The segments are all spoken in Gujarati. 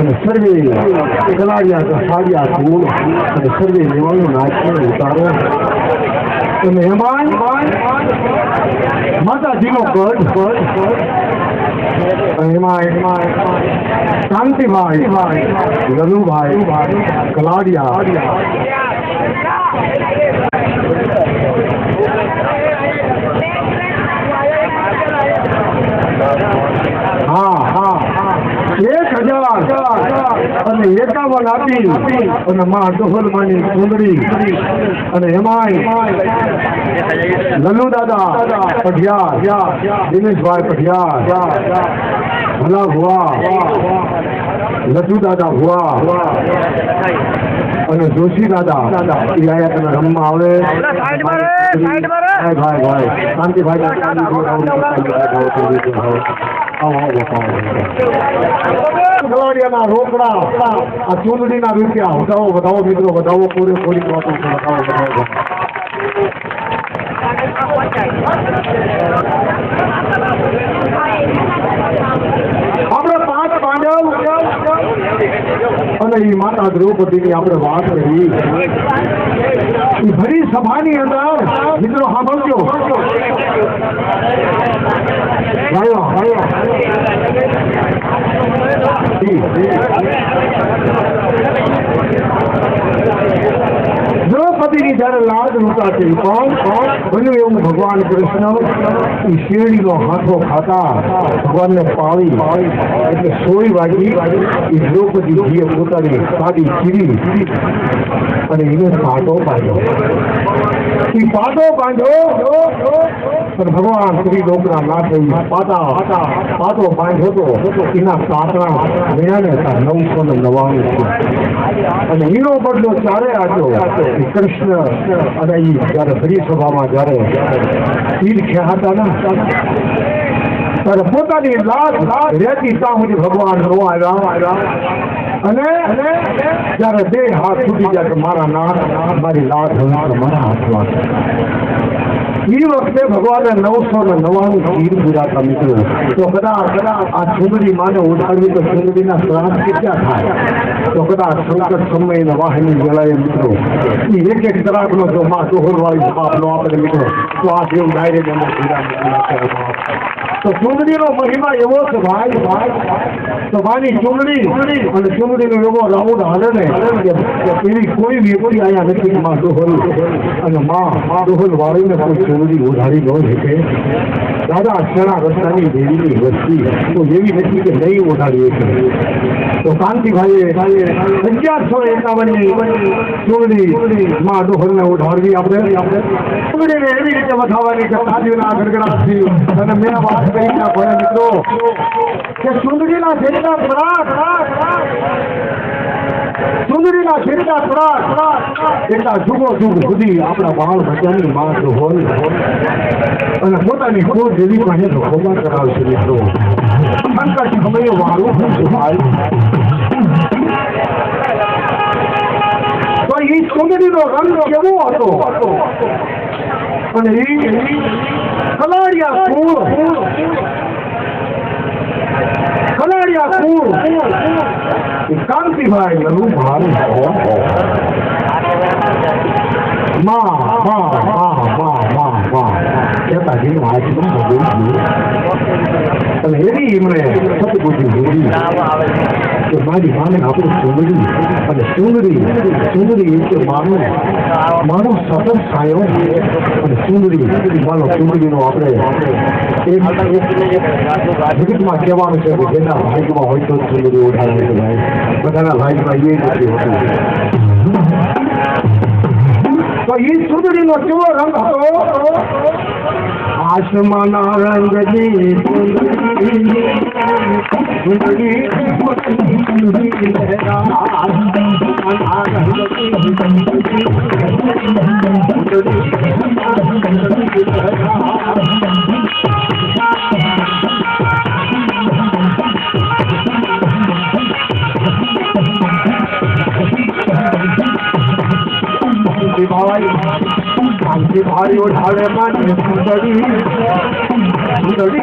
અને સર્વે કલાડિયા સાડિયા ધૂળ અને સર્વે લેવાનું નાચને ઉતારો અને એમાં માતાજીનો ગઢ એમાં શાંતિભાઈ લલુભાઈ કલાડિયા હા 1051 આપી અને માં ડોહલમાની સુંદરી અને એમાંય લલ્લુ દાદા પઢિયાર દિનેશભાઈ પઢિયાર ભલા ભુવા લજુ દાદા ભુવા અને જોશી દાદા એ આયા તમે રમવા આવે ભાઈ શાંતિભાઈ રોકડા આ ચૂંટણીના રૂપિયા વધાવો મિત્રો વધાવો પૂરી વાતો વધાવો આપણે 5 પાંડવ અને એ માતા દ્રૌપદીની આપણે વાત કરી એ ભરી સભાની અંદર મિત્રો સાંભળજો દ્રૌપદીની જયારે લાજ ઉતારતી બન્યું એવું ભગવાન કૃષ્ણ એ શેરડીનો હાથો ખાતા ભગવાનને પાળી એટલે 16 વાગી એ દ્રૌપદીજીએ પોતાની સાડી ચીરી અને એને પાટો બાંધ્યો પણ ભગવાન શ્રી લોકના નાથે પાટો બાંધ્યો હતો એના કાપડા મેળાને 999 અને એનો બદલો ચારે આપ્યો કૃષ્ણ અને એ જયારે ફરી સભામાં જયારે તીર ખેંચાતા ને ત્યારે પોતાની લાજ રહેતી ત્યાં સુધી ભગવાન નો આવ્યા અને જયારે 2 હાથ છૂટી જાય તો મારા નાથ મારી લાજ હવે મારા હાથમાં એ વખતે ભગવાને 999 તીર પૂરાતા મિત્રો તો કદાચ આ સુંદરી માને ઉઠાડવી તો સુંદરીના શ્રાદ્ધ કેટલા થાય તો કદાચ સંકટ સમયના વાહની વેળાએ મિત્રો એ એક કલાકનો જો માં દોહરવાળી બાપનો આપણે મિત્રો તો આ જેવું ડાયરેક્ટ એમાં તો સુંદરીનો મહિમા એવો છે ભાઈ તો માની ચૂંટણી અને ચૂંટણીનો એવો રાઉન્ડ હાલે ને એવી કોઈ વ્યક્તિ અહીંયા નથી માં દોહલ અને માં દોહલ વાળીને કોઈ ચૂંટણી ઉધારી ન શકે દાદા ક્ષણા રસ્તાની દેવીની વસ્તી તો એવી નથી કે નહીં ઉધારી શકે તો કાંતિભાઈએ 1151ની ચૂંટણી માં દોહલને ઉધારવી આપણે ચૂંટણીને એવી રીતે વધાવવાની કે સાધ્યુના ગડગડાટથી અને મેં વાત કરીને ભયા મિત્રો કે સુંદરીના શરીરના એટલા જુગો સુધી આપણા બાળ બચ્ચાની માં હોય અને પોતાની કોઈ દેવી પાસે ખોબા કરાવશે મિત્રો સંકટ સમયે વાળું ભાઈ તો એ સુંદરીનો રંગ કેવો હતો અને એ કલાડિયા કુળ કાંતિભાઈ લલુભાઈ કહેતા અને એની એમણે સતબુદ્ધિ જોડી કે મારી માને આપણે સુંદરી અને સુંદરી એટલે માનો સતત છાયો અને સુંદરી માનો સુંદરીનો આપણે જગતમાં કહેવાનું છે કે જેના ભાગ્યમાં હોય તો સુંદરી ઉઠાવે છે ભાઈ બધાના ભાગ્યમાં એ નથી હોતું તો એ સુંદરીનો કેવો રંગ હતો આસમાના રંગની સુંદરી भाई उठाने माने सुंदरी सुंदरी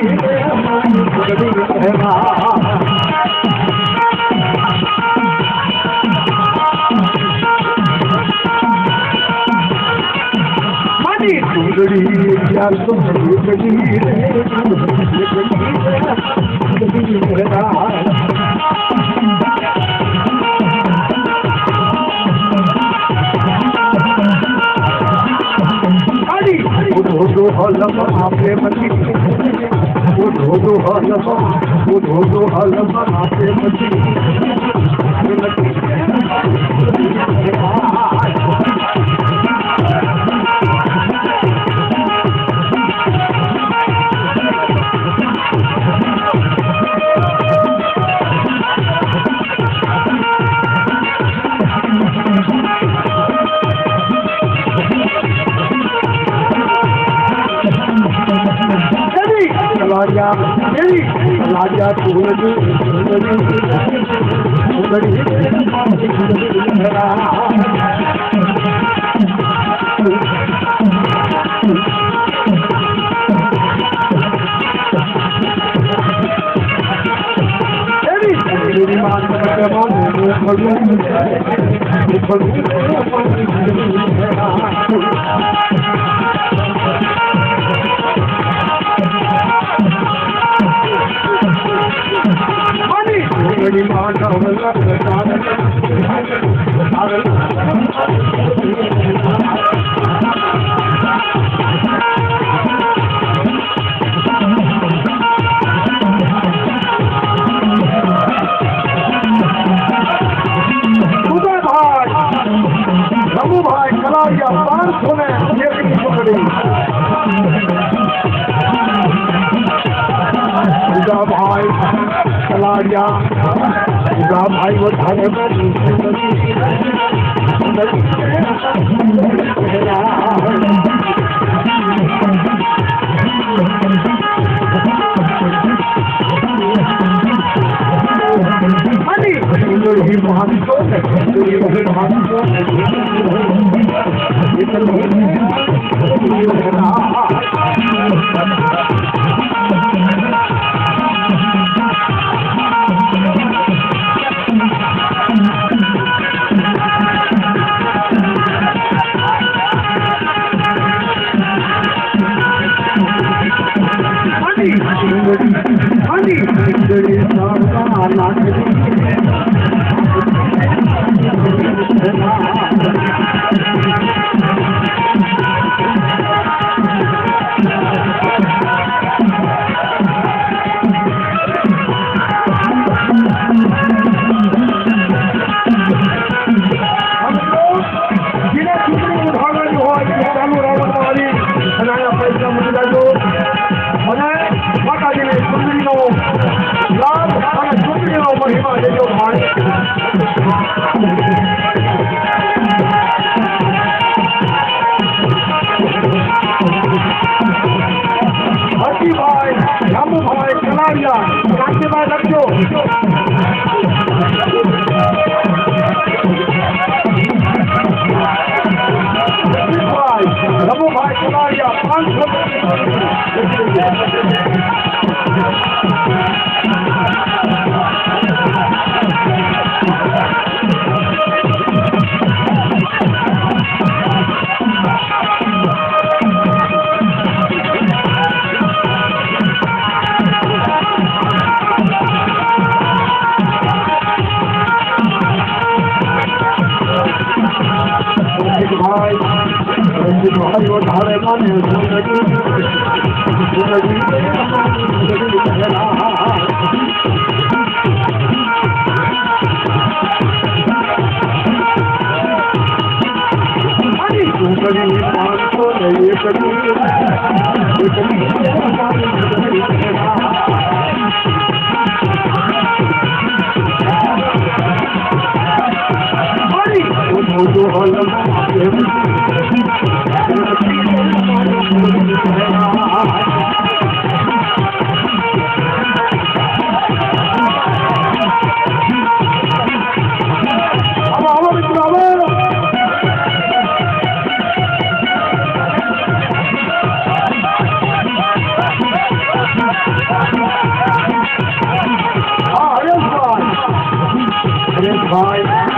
भाई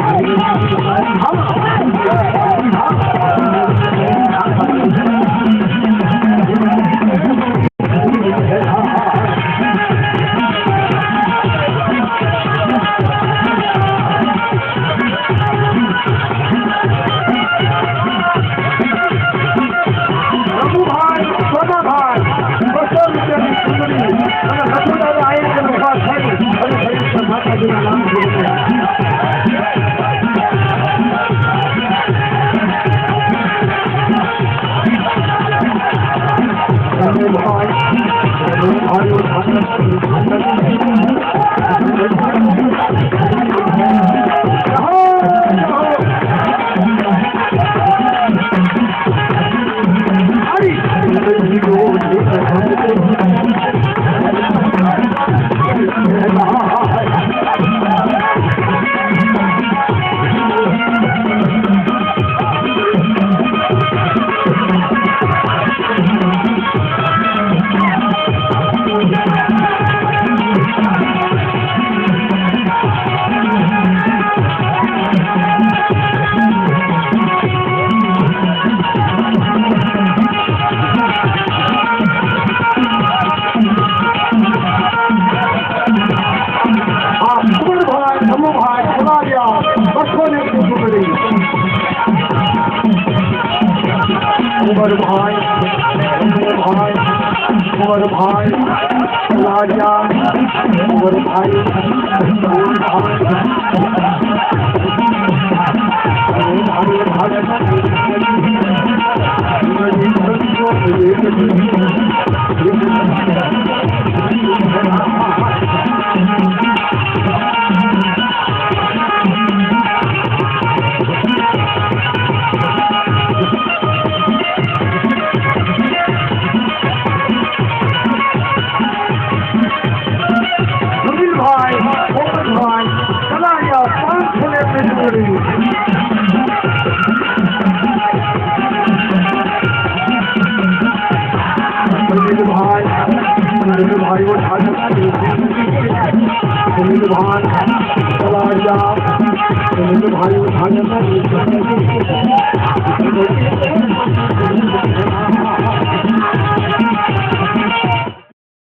भाई